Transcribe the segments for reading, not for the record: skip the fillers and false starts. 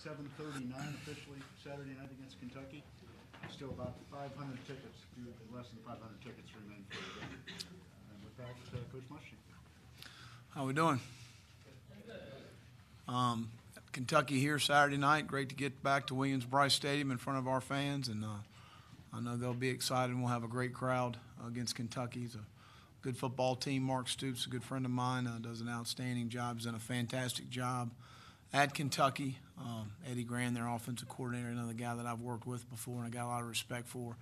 7:39 officially Saturday night against Kentucky. Still about 500 tickets, less than 500 tickets remain for the game. And with that, Coach Muschamp. How we doing? Kentucky here Saturday night. Great to get back to Williams-Brice Stadium in front of our fans, and I know they'll be excited. We'll have a great crowd against Kentucky. It's a good football team. Mark Stoops, a good friend of mine, does an outstanding job. He's done a fantastic job at Kentucky. Eddie Grand, their offensive coordinator, another guy that I've worked with before and I got a lot of respect for.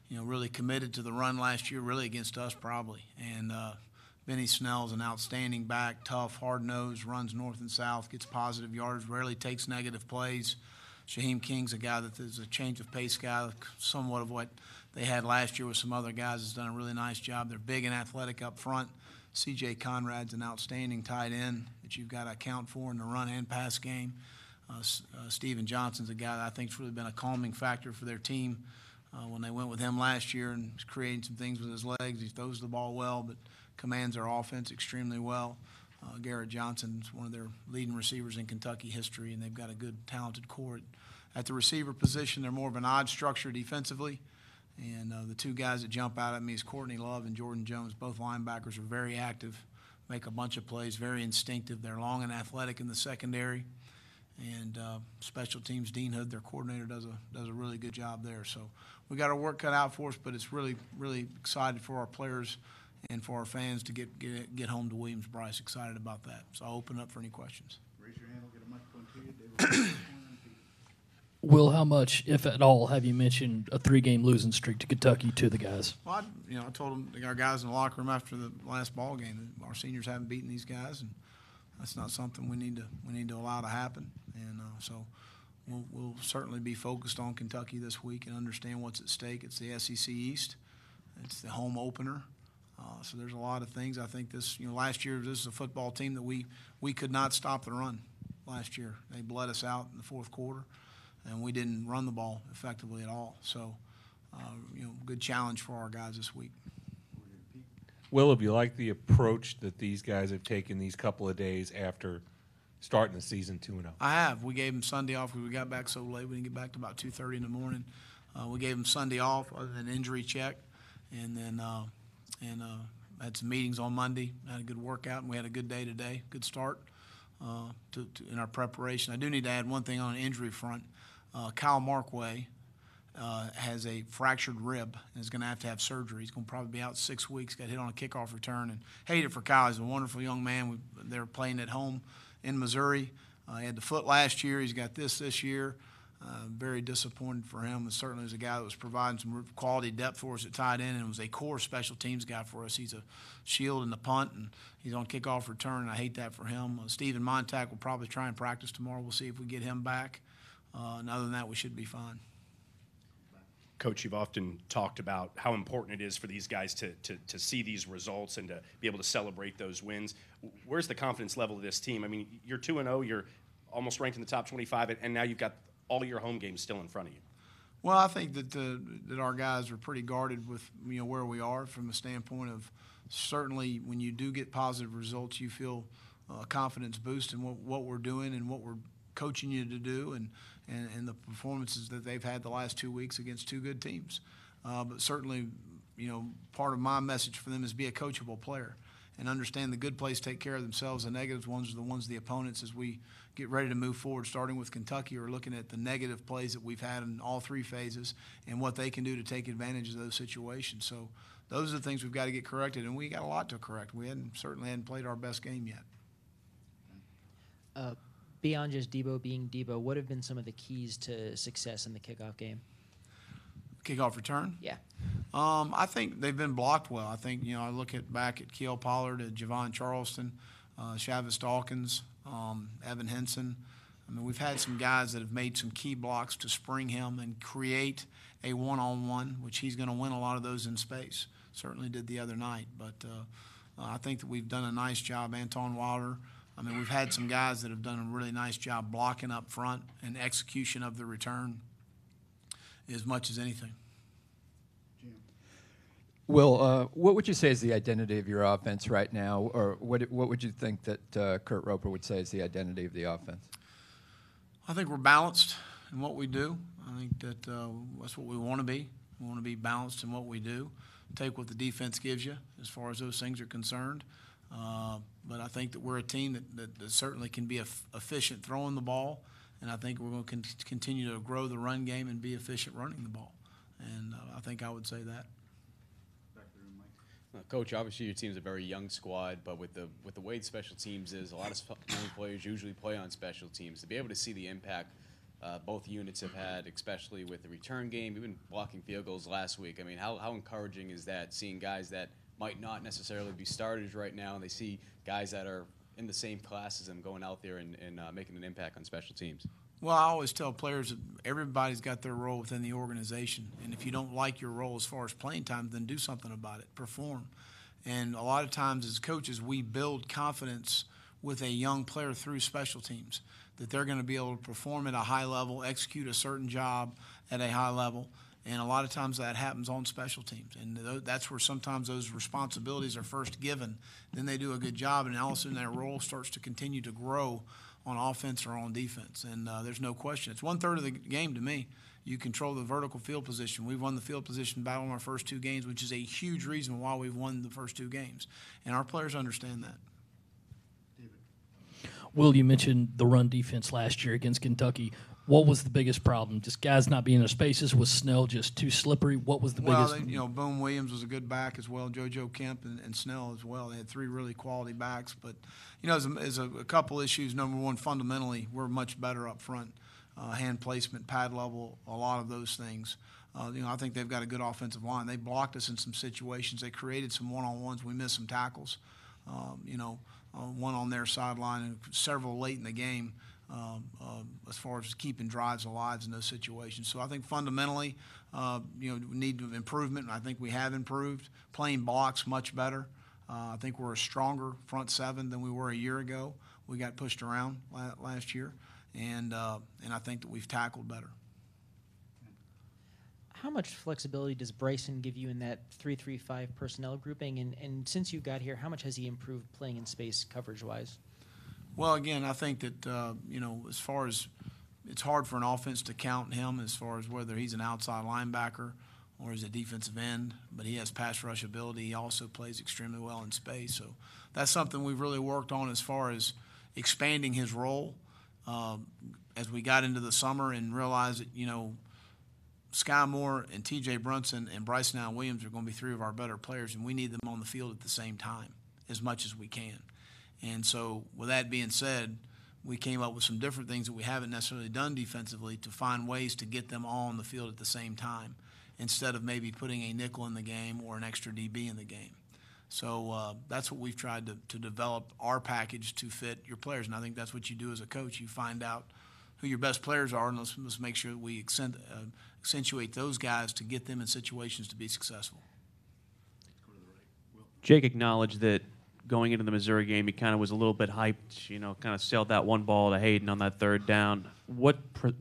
You know, really committed to the run last year, really against us probably. And Benny Snell's an outstanding back, tough, hard-nosed, runs north and south, gets positive yards, rarely takes negative plays. Shaheem King's a guy that is a change of pace guy, somewhat of what they had last year with some other guys. Has done a really nice job. They're big and athletic up front. C.J. Conrad's an outstanding tight end that you've got to account for in the run and pass game. Steven Johnson's a guy that I think has really been a calming factor for their team. When they went with him last year and was creating some things with his legs, he throws the ball well, but commands their offense extremely well. Garrett Johnson's one of their leading receivers in Kentucky history, and they've got a good, talented core. At the receiver position, they're more of an odd structure defensively. And the two guys that jump out at me is Courtney Love and Jordan Jones. Both linebackers are very active, make a bunch of plays, very instinctive. They're long and athletic in the secondary. And special teams, Dean Hood, their coordinator, does a really good job there. So we got our work cut out for us, but it's really, really excited for our players and for our fans to get home to Williams-Brice. Excited about that. So I'll open up for any questions. Raise your hand. We'll get a microphone to you. Will, how much, if at all, have you mentioned a 3-game losing streak to Kentucky to the guys? Well, I told them, our guys in the locker room after the last ball game, our seniors haven't beaten these guys, and that's not something we need to allow to happen. And so we'll certainly be focused on Kentucky this week and understand what's at stake. It's the SEC East. It's the home opener. So there's a lot of things. I think last year this is a football team that we could not stop the run last year. They bled us out in the fourth quarter, and we didn't run the ball effectively at all. So, good challenge for our guys this week. Will, have you liked the approach that these guys have taken these couple of days after starting the season 2-0? I have. We gave them Sunday off because we got back so late. We didn't get back to about 2:30 in the morning. We gave them Sunday off other than injury check, and then had some meetings on Monday. Had a good workout, and we had a good day today. Good start in our preparation. I do need to add one thing on an injury front. Kyle Markway has a fractured rib and is going to have surgery. He's going to probably be out 6 weeks. Got hit on a kickoff return, and hate it for Kyle. He's a wonderful young man. They're playing at home in Missouri. He had the foot last year. He's got this year. Very disappointed for him. And certainly was a guy that was providing some quality depth for us at tight end and was a core special teams guy for us. He's a shield in the punt, and he's on kickoff return, and I hate that for him. Stephen Montag will probably try and practice tomorrow. We'll see if we get him back. And other than that, we should be fine. Coach, you've often talked about how important it is for these guys to see these results and to be able to celebrate those wins. Where's the confidence level of this team? I mean, you're 2-0, you're almost ranked in the top 25, and now you've got all your home games still in front of you. Well, I think that our guys are pretty guarded with where we are from a standpoint of certainly when you do get positive results, you feel a confidence boost in what we're doing and what we're coaching you to do and the performances that they've had the last 2 weeks against two good teams. But certainly, part of my message for them is be a coachable player and understand the good plays take care of themselves. The negative ones are the ones the opponents as we get ready to move forward, starting with Kentucky, are looking at the negative plays that we've had in all three phases and what they can do to take advantage of those situations. So those are the things we've got to get corrected, and we got a lot to correct. We certainly hadn't played our best game yet. Beyond just Debo being Debo, what have been some of the keys to success in the kickoff game? Kickoff return? Yeah. I think they've been blocked well. I think, I look back at Keel Pollard, at Javon Charleston, Chavis Dawkins, Evan Henson. I mean, we've had some guys that have made some key blocks to spring him and create a one-on-one, which he's going to win a lot of those in space. Certainly did the other night. But I think that we've done a nice job. Anton Wilder. I mean, we've had some guys that have done a really nice job blocking up front and execution of the return as much as anything. Will, what would you say is the identity of your offense right now, or what would you think that Kurt Roper would say is the identity of the offense? I think we're balanced in what we do. I think that that's what we want to be. We want to be balanced in what we do. Take what the defense gives you as far as those things are concerned. But I think that we're a team that certainly can be efficient throwing the ball, and I think we're going to continue to grow the run game and be efficient running the ball. And I think I would say that. Back to the room, Mike. Coach, obviously your team's a very young squad, but with the way special teams is, a lot of young players usually play on special teams. To be able to see the impact both units have had, especially with the return game, even blocking field goals last week. I mean, how encouraging is that, seeing guys that might not necessarily be starters right now, and they see guys that are in the same class as them going out there and making an impact on special teams? Well, I always tell players that everybody's got their role within the organization, and if you don't like your role as far as playing time, then do something about it, perform. And a lot of times as coaches, we build confidence with a young player through special teams, that they're going to be able to perform at a high level, execute a certain job at a high level, and a lot of times that happens on special teams. And that's where sometimes those responsibilities are first given. Then they do a good job, and all of a sudden their role starts to continue to grow on offense or on defense. And there's no question. It's 1/3 of the game to me. You control the vertical field position. We've won the field position battle in our first 2 games, which is a huge reason why we've won the first 2 games. And our players understand that. Will, you mentioned the run defense last year against Kentucky. What was the biggest problem? Just guys not being in their spaces? Was Snell just too slippery? What was the biggest? Well, Boone Williams was a good back as well, JoJo Kemp and Snell as well. They had 3 really quality backs. But, as a couple issues, number one, fundamentally, we're much better up front. Hand placement, pad level, a lot of those things. I think they've got a good offensive line. They blocked us in some situations. They created some one-on-ones. We missed some tackles. One on their sideline and several late in the game as far as keeping drives alive in those situations. So I think fundamentally, we need improvement, and I think we have improved. Playing blocks much better. I think we're a stronger front 7 than we were a year ago. We got pushed around last year, and I think that we've tackled better. How much flexibility does Bryson give you in that 3-3-5 personnel grouping? And since you got here, how much has he improved playing in space coverage-wise? Well, again, I think that, as far as it's hard for an offense to count him as far as whether he's an outside linebacker or he's a defensive end, but he has pass rush ability. He also plays extremely well in space. So that's something we've really worked on as far as expanding his role as we got into the summer and realized that, Sky Moore and T.J. Brunson and Bryson Allen Williams are going to be 3 of our better players, and we need them on the field at the same time as much as we can. And so with that being said, we came up with some different things that we haven't necessarily done defensively to find ways to get them all on the field at the same time instead of maybe putting a nickel in the game or an extra DB in the game. So that's what we've tried to develop our package to fit your players, and I think that's what you do as a coach. You find out who your best players are, and let's make sure that we accentuate those guys to get them in situations to be successful. Jake acknowledged that going into the Missouri game, he kind of was a little bit hyped, kind of sailed that one ball to Hayden on that 3rd down. What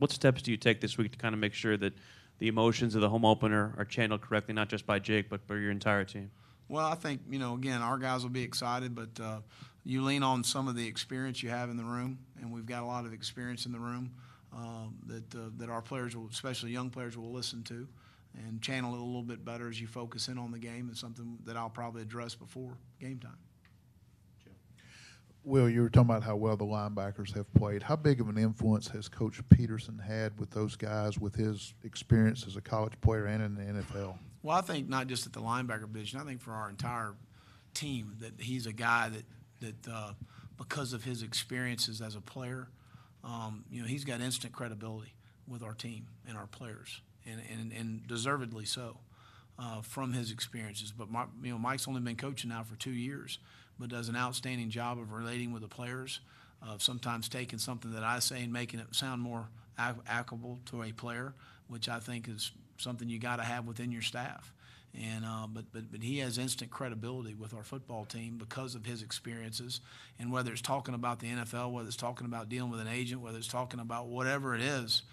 steps do you take this week to kind of make sure that the emotions of the home opener are channeled correctly, not just by Jake, but by your entire team? Well, I think, again, our guys will be excited, but you lean on some of the experience you have in the room, and we've got a lot of experience in the room that our players, especially young players, will listen to and channel it a little bit better as you focus in on the game. It's something that I'll probably address before game time. Will, you were talking about how well the linebackers have played. How big of an influence has Coach Peterson had with those guys, with his experience as a college player and in the NFL? Well, I think not just at the linebacker position. I think for our entire team that he's a guy that because of his experiences as a player, he's got instant credibility with our team and our players, and deservedly so from his experiences. But Mike's only been coaching now for 2 years, but does an outstanding job of relating with the players, of sometimes taking something that I say and making it sound more applicable to a player, which I think is something you got to have within your staff. And but he has instant credibility with our football team because of his experiences, and whether it's talking about the NFL, whether it's talking about dealing with an agent, whether it's talking about whatever it is,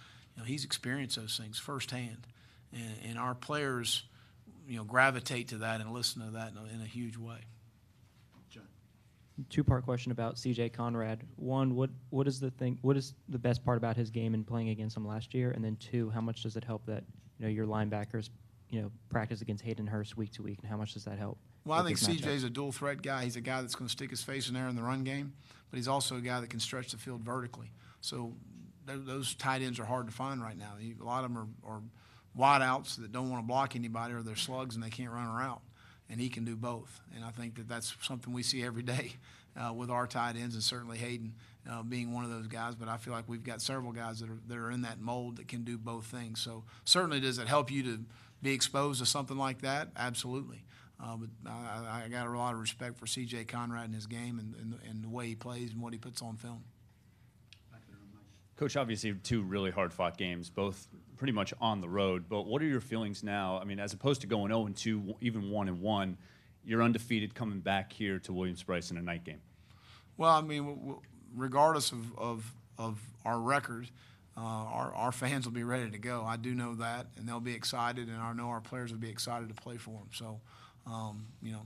he's experienced those things firsthand, and our players, gravitate to that and listen to that in a huge way. John. Two-part question about C.J. Conrad. One, what is the best part about his game and playing against him last year? And then two, how much does it help that your linebackers practice against Hayden Hurst week to week, and how much does that help? Well, I think CJ's a dual threat guy. He's a guy that's going to stick his face in there in the run game, but he's also a guy that can stretch the field vertically. So those tight ends are hard to find right now. A lot of them are wide outs that don't want to block anybody, or they're slugs and they can't run a route. And he can do both. And I think that that's something we see every day with our tight ends, and certainly Hayden being one of those guys. But I feel like we've got several guys that are in that mold that can do both things. So certainly does it help you to be exposed to something like that? Absolutely. But I got a lot of respect for C.J. Conrad and his game and the way he plays and what he puts on film. Coach, obviously 2 really hard-fought games, both pretty much on the road. But what are your feelings now? I mean, as opposed to going 0-2, even 1-1, you're undefeated coming back here to Williams-Brice in a night game. Well, I mean, regardless of our record, our fans will be ready to go. I do know that, and they'll be excited, and I know our players will be excited to play for them. So,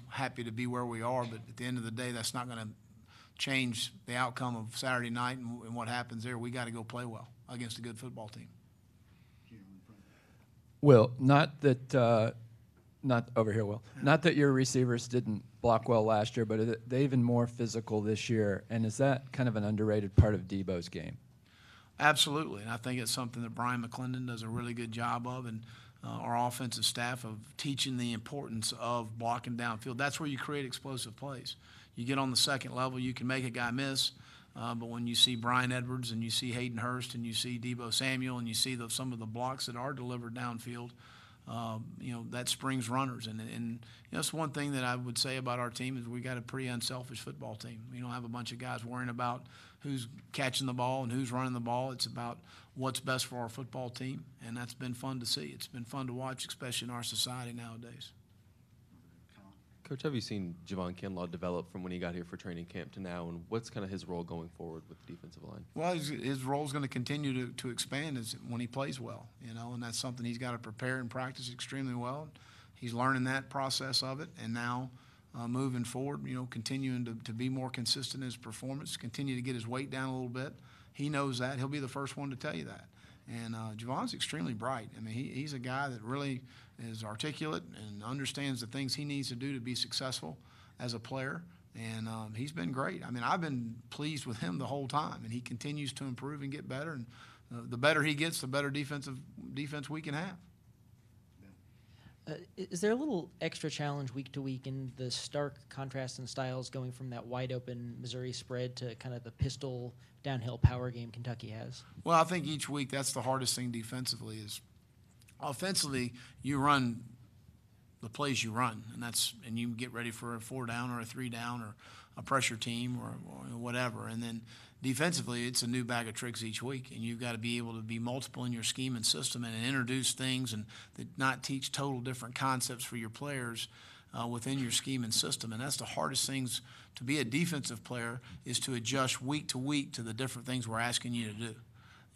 happy to be where we are. But at the end of the day, that's not going to change the outcome of Saturday night and what happens there. We got to go play well against a good football team. Will, not over here, Will. Not that your receivers didn't block well last year, but are they even more physical this year? And is that kind of an underrated part of Debo's game? Absolutely, and I think it's something that Brian McClendon does a really good job of, and our offensive staff of teaching the importance of blocking downfield. That's where you create explosive plays. You get on the second level, you can make a guy miss, but when you see Brian Edwards and you see Hayden Hurst and you see Debo Samuel and you see some of the blocks that are delivered downfield, that springs runners. And that's one thing that I would say about our team is we got a pretty unselfish football team. We don't have a bunch of guys worrying about who's catching the ball and who's running the ball. It's about what's best for our football team, and that's been fun to see. It's been fun to watch, especially in our society nowadays. Coach, have you seen Javon Kinlaw develop from when he got here for training camp to now, and what's kind of his role going forward with the defensive line? Well, his role is going to continue to expand when he plays well, and that's something he's got to prepare and practice extremely well. He's learning that process of it, and now moving forward, continuing to be more consistent in his performance, continue to get his weight down a little bit. He knows that. He'll be the first one to tell you that. And Javon's extremely bright. I mean, he's a guy that really is articulate and understands the things he needs to do to be successful as a player. And he's been great. I mean, I've been pleased with him the whole time, and he continues to improve and get better. And the better he gets, the better defense we can have. Is there a little extra challenge week to week in the stark contrast in styles going from that wide open Missouri spread to kind of the pistol downhill power game Kentucky has? Well, I think each week that's the hardest thing defensively is offensively you run the plays you run, and you get ready for a 4 down or a 3 down or a pressure team or whatever. And then defensively, it's a new bag of tricks each week, and you've got to be able to be multiple in your scheme and system and introduce things and that not teach total different concepts for your players within your scheme and system. And that's the hardest things to be a defensive player is to adjust week to week to the different things we're asking you to do.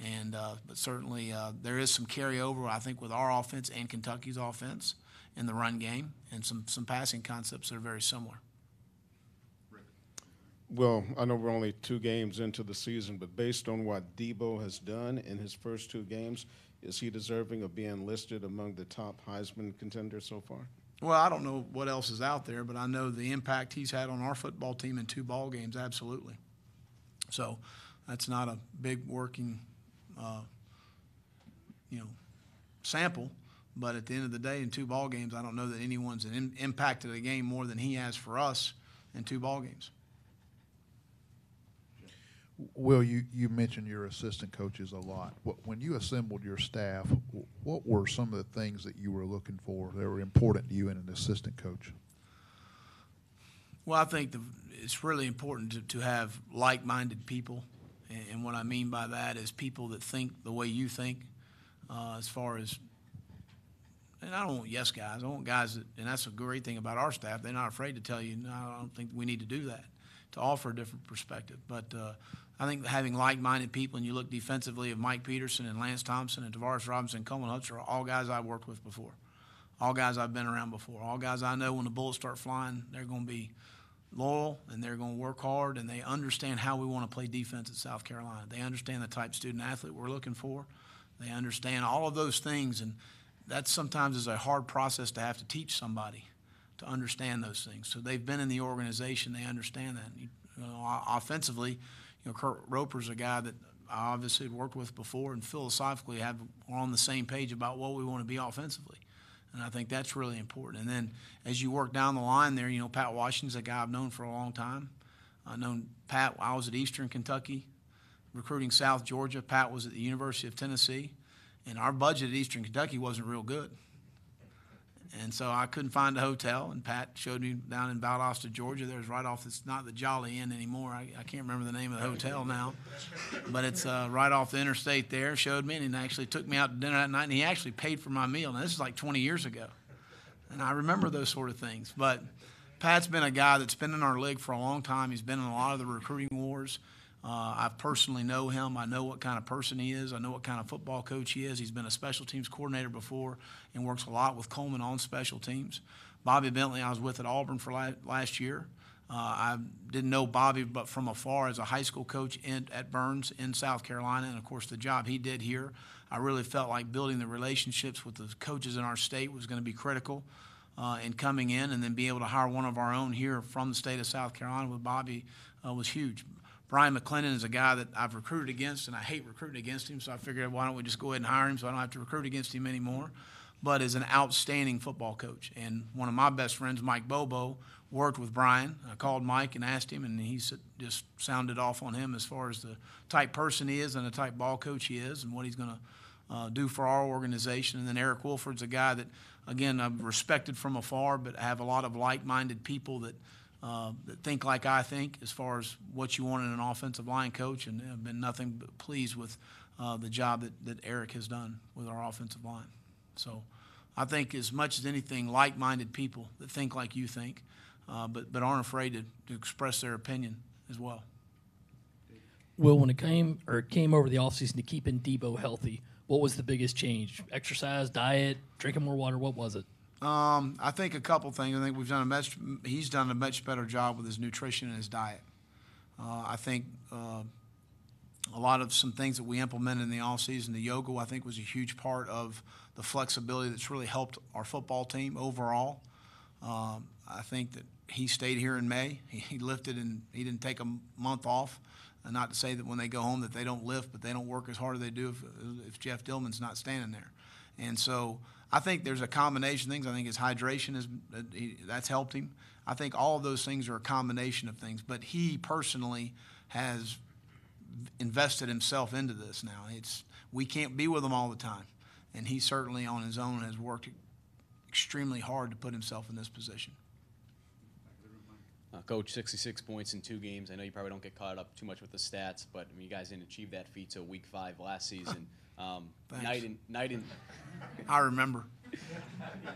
And but certainly there is some carryover, I think, with our offense and Kentucky's offense in the run game and some passing concepts that are very similar. Well, I know we're only 2 games into the season, but based on what Debo has done in his first 2 games, is he deserving of being listed among the top Heisman contenders so far? Well, I don't know what else is out there, but I know the impact he's had on our football team in 2 ball games, absolutely. So that's not a big working, sample. But at the end of the day, in 2 ball games, I don't know that anyone's impacted a game more than he has for us in 2 ball games. Will, you mentioned your assistant coaches a lot. When you assembled your staff, what were some of the things that you were looking for that were important to you in an assistant coach? Well, I think it's really important to have like-minded people. And what I mean by that is people that think the way you think as far as – and I don't want yes guys. I want guys that – and that's a great thing about our staff. They're not afraid to tell you, no, I don't think we need to do that, to offer a different perspective. But I think having like-minded people, and you look defensively at Mike Peterson and Lance Thompson and Tavares Robinson and Coleman Hutch are all guys I've worked with before, all guys I've been around before, all guys I know when the bullets start flying, they're going to be loyal, and they're going to work hard, and they understand how we want to play defense at South Carolina. They understand the type of student-athlete we're looking for. They understand all of those things, and that sometimes is a hard process to have to teach somebody to understand those things. So they've been in the organization. They understand that. You know, offensively, Kurt Roper's a guy that I obviously had worked with before, and philosophically we're on the same page about what we want to be offensively. And I think that's really important. And then as you work down the line there, Pat Washington's a guy I've known for a long time. I've known Pat. I was at Eastern Kentucky recruiting South Georgia. Pat was at the University of Tennessee. And our budget at Eastern Kentucky wasn't real good. And so I couldn't find a hotel, and Pat showed me down in Valdosta, Georgia. There's right off, it's not the Jolly Inn anymore. I can't remember the name of the hotel now. But it's right off the interstate there. Showed me, and he actually took me out to dinner that night, and he actually paid for my meal. Now, this is like 20 years ago. And I remember those sort of things. But Pat's been a guy that's been in our league for a long time. He's been in a lot of the recruiting wars. I personally know him. I know what kind of person he is. I know what kind of football coach he is. He's been a special teams coordinator before and works a lot with Coleman on special teams. Bobby Bentley, I was with at Auburn for last year. I didn't know Bobby but from afar as a high school coach at Burns in South Carolina, and, of course, the job he did here. I really felt like building the relationships with the coaches in our state was going to be critical in coming in, and then be able to hire one of our own here from the state of South Carolina with Bobby was huge. Brian McClendon is a guy that I've recruited against, and I hate recruiting against him, so I figured why don't we just go ahead and hire him so I don't have to recruit against him anymore, but is an outstanding football coach. And one of my best friends, Mike Bobo, worked with Brian. I called Mike and asked him, and he just sounded off on him as far as the type person he is and the type ball coach he is and what he's going to do for our organization. And then Eric Wolford's a guy that, again, I've respected from afar, but I have a lot of like-minded people that think like I think as far as what you want in an offensive line coach, and have been nothing but pleased with the job that Eric has done with our offensive line. So I think as much as anything, like-minded people that think like you think, but aren't afraid to express their opinion as well. Will, when it came over the offseason to keeping Debo healthy, what was the biggest change? Exercise, diet, drinking more water? What was it? I think a couple things. I think he's done a much better job with his nutrition and his diet. I think a lot of some things that we implemented in the offseason, the yoga, I think, was a huge part of the flexibility that's really helped our football team overall. I think that he stayed here in May. He lifted, and he didn't take a month off. And not to say that when they go home that they don't lift, but they don't work as hard as they do if Jeff Dillman's not standing there. And so I think there's a combination of things. I think his hydration that's helped him. I think all of those things are a combination of things. But he personally has invested himself into this now. We can't be with him all the time. And he certainly on his own has worked extremely hard to put himself in this position. Coach, 66 points in 2 games. I know you probably don't get caught up too much with the stats, but I mean, you guys didn't achieve that feat till week 5 last season. Night and I remember.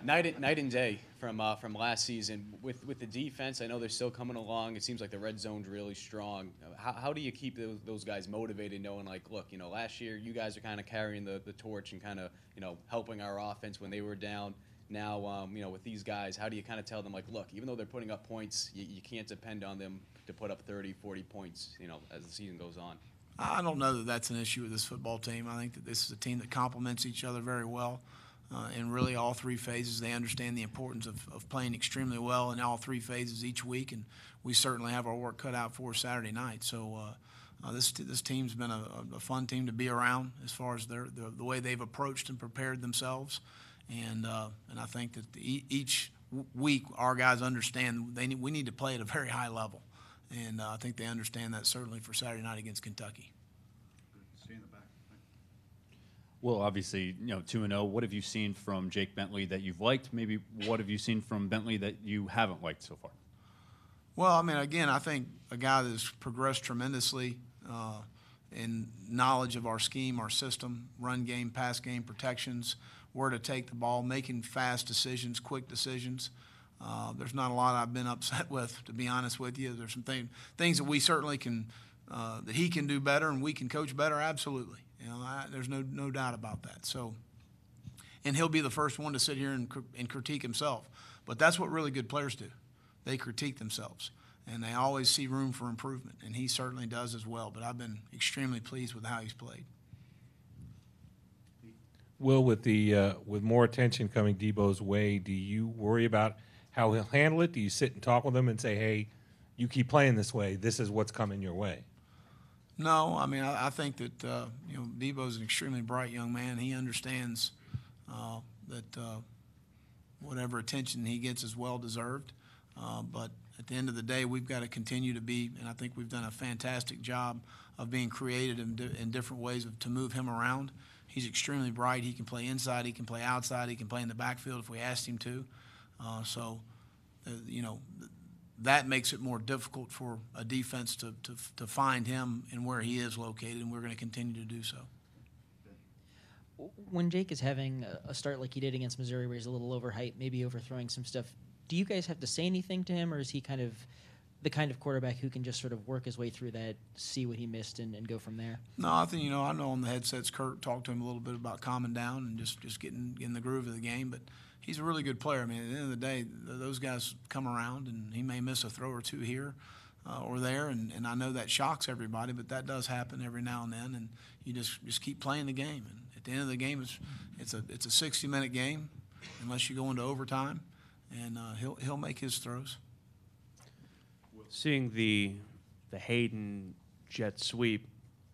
Night and day from last season with the defense. I know they're still coming along. It seems like the red zone's really strong. How do you keep those guys motivated, knowing like, look, last year you guys are kind of carrying the torch and kind of helping our offense when they were down. Now, with these guys, how do you kind of tell them, like, look, even though they're putting up points, you can't depend on them to put up 30, 40 points, as the season goes on? I don't know that that's an issue with this football team. I think that this is a team that complements each other very well. In really all 3 phases, they understand the importance of playing extremely well in all 3 phases each week, and we certainly have our work cut out for Saturday night. So this team's been a fun team to be around as far as the way they've approached and prepared themselves. And I think that each week our guys understand we need to play at a very high level. And I think they understand that certainly for Saturday night against Kentucky. Good. See you in the back. Well, obviously, 2-0. What have you seen from Jake Bentley that you've liked? Maybe what have you seen from Bentley that you haven't liked so far? Well, I mean, again, I think a guy that's progressed tremendously in knowledge of our scheme, our system, run game, pass game, protections, where to take the ball, making fast decisions, quick decisions. There's not a lot I've been upset with, to be honest with you. There's some things that we certainly can, that he can do better and we can coach better, absolutely. There's no doubt about that. So, and he'll be the first one to sit here and critique himself. But that's what really good players do. They critique themselves. and they always see room for improvement, and he certainly does as well. But I've been extremely pleased with how he's played. Will, with more attention coming Debo's way, do you worry about how he'll handle it? Do you sit and talk with him and say, hey, you keep playing this way, this is what's coming your way? No, I mean, I think that, Debo's an extremely bright young man. He understands that whatever attention he gets is well-deserved. But at the end of the day, we've got to continue to be, and I think we've done a fantastic job of being creative in different ways to move him around. He's extremely bright. He can play inside. He can play outside. He can play in the backfield if we asked him to. That makes it more difficult for a defense to find him and where he is located, and we're going to continue to do so. When Jake is having a start like he did against Missouri where he's a little overhyped, maybe overthrowing some stuff, do you guys have to say anything to him, or is he kind of the kind of quarterback who can just sort of work his way through that, see what he missed, and go from there? No, I think, I know on the headsets Kurt talked to him a little bit about calming down and just getting in the groove of the game, but he's a really good player. I mean, at the end of the day, those guys come around, and he may miss a throw or two here or there, and I know that shocks everybody, but that does happen every now and then, and you just keep playing the game. And at the end of the game, it's a 60-minute game unless you go into overtime, and he'll make his throws. Seeing the Hayden jet sweep,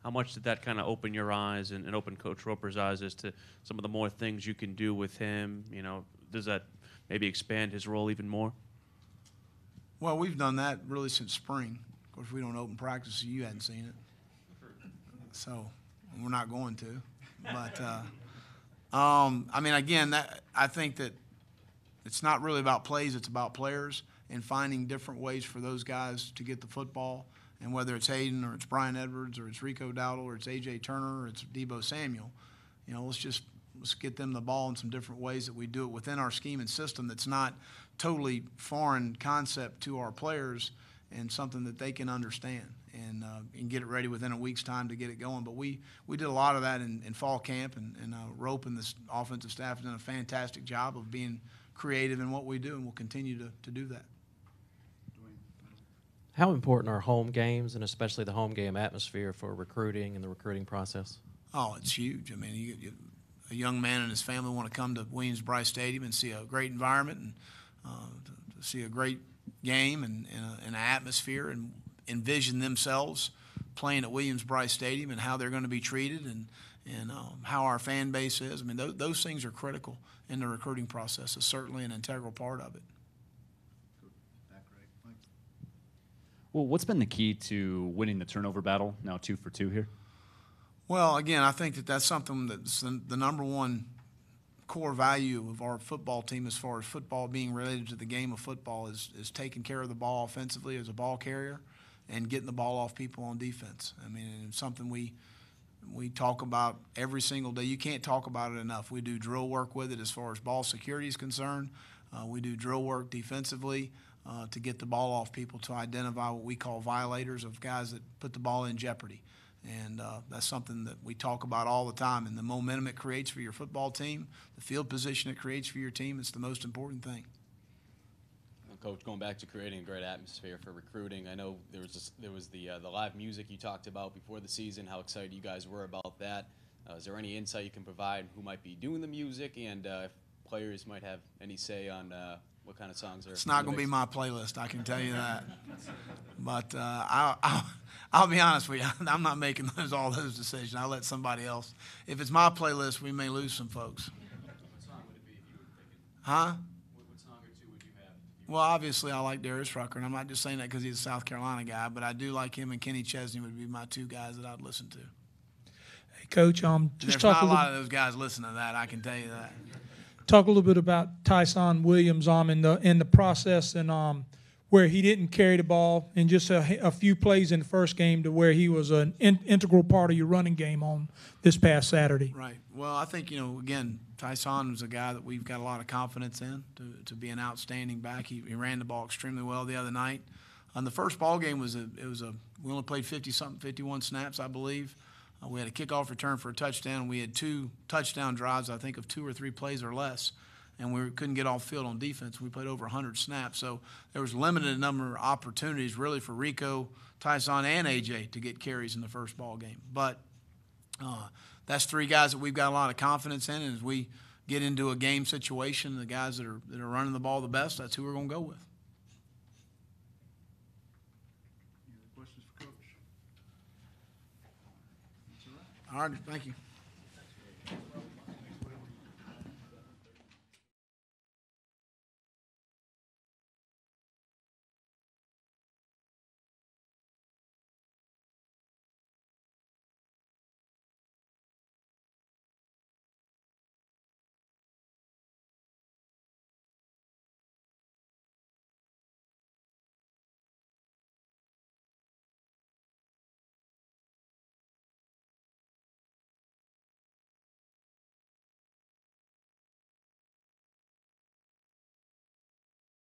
how much did that kind of open your eyes and open Coach Roper's eyes as to some of the more things you can do with him? Does that maybe expand his role even more? Well, we've done that really since spring. Of course, we don't open practice, so you hadn't seen it. So we're not going to. But, I mean, again, I think that it's not really about plays, it's about players and finding different ways for those guys to get the football. And whether it's Hayden or it's Brian Edwards or it's Rico Dowdle or it's A.J. Turner or it's Debo Samuel, let's get them the ball in some different ways that we do it within our scheme and system that's not totally foreign concept to our players and something that they can understand and get it ready within a week's time to get it going. But we did a lot of that in fall camp, and Rope and this offensive staff have done a fantastic job of being creative in what we do, and we'll continue to do that. How important are home games, and especially the home game atmosphere, for recruiting and the recruiting process? Oh, it's huge. I mean, a young man and his family want to come to Williams-Brice Stadium and see a great environment and to see a great game and an atmosphere and envision themselves playing at Williams-Brice Stadium and how they're going to be treated and how our fan base is. I mean, those things are critical in the recruiting process. It's certainly an integral part of it. Well, what's been the key to winning the turnover battle, now 2 for 2 here? Well, again, I think that's something that's the number one core value of our football team as far as football being related to the game of football is taking care of the ball offensively as a ball carrier and getting the ball off people on defense. I mean, it's something we talk about every single day. You can't talk about it enough. We do drill work with it as far as ball security is concerned. We do drill work defensively to get the ball off people, to identify what we call violators, of guys that put the ball in jeopardy. And that's something that we talk about all the time. And the momentum it creates for your football team, the field position it creates for your team, it's the most important thing. Well, Coach, going back to creating a great atmosphere for recruiting, I know there was the live music you talked about before the season, how excited you guys were about that. Is there any insight you can provide who might be doing the music, and if players might have any say on what kind of songs are? It's not going to be my playlist, I can tell you that. But I'll be honest with you, I'm not making all those decisions. I'll let somebody else. If it's my playlist, we may lose some folks. What song would it be if you were picking? Huh? What song or two would you have? Well, obviously, I like Darius Rucker, and I'm not just saying that because he's a South Carolina guy, but I do like him, and Kenny Chesney would be my two guys that I'd listen to. Hey, Coach, just There's talk not a lot of those guys listen to that, I can tell you that. Talk a little bit about Tyson Williams in the process and where he didn't carry the ball in just a few plays in the first game to where he was an integral part of your running game on this past Saturday. Right. Well, I think, again, Tyson was a guy that we've got a lot of confidence in to be an outstanding back. He ran the ball extremely well the other night. The first ball game we only played 51 snaps, I believe. We had a kickoff return for a touchdown. We had 2 touchdown drives, I think, of 2 or 3 plays or less. and we couldn't get off field on defense. We played over 100 snaps, so there was limited number of opportunities really for Rico, Tyson, and AJ to get carries in the first ball game. But that's three guys that we've got a lot of confidence in, and as we get into a game situation, the guys that are running the ball the best, that's who we're going to go with. Any other questions for Coach? That's all right. All right, thank you.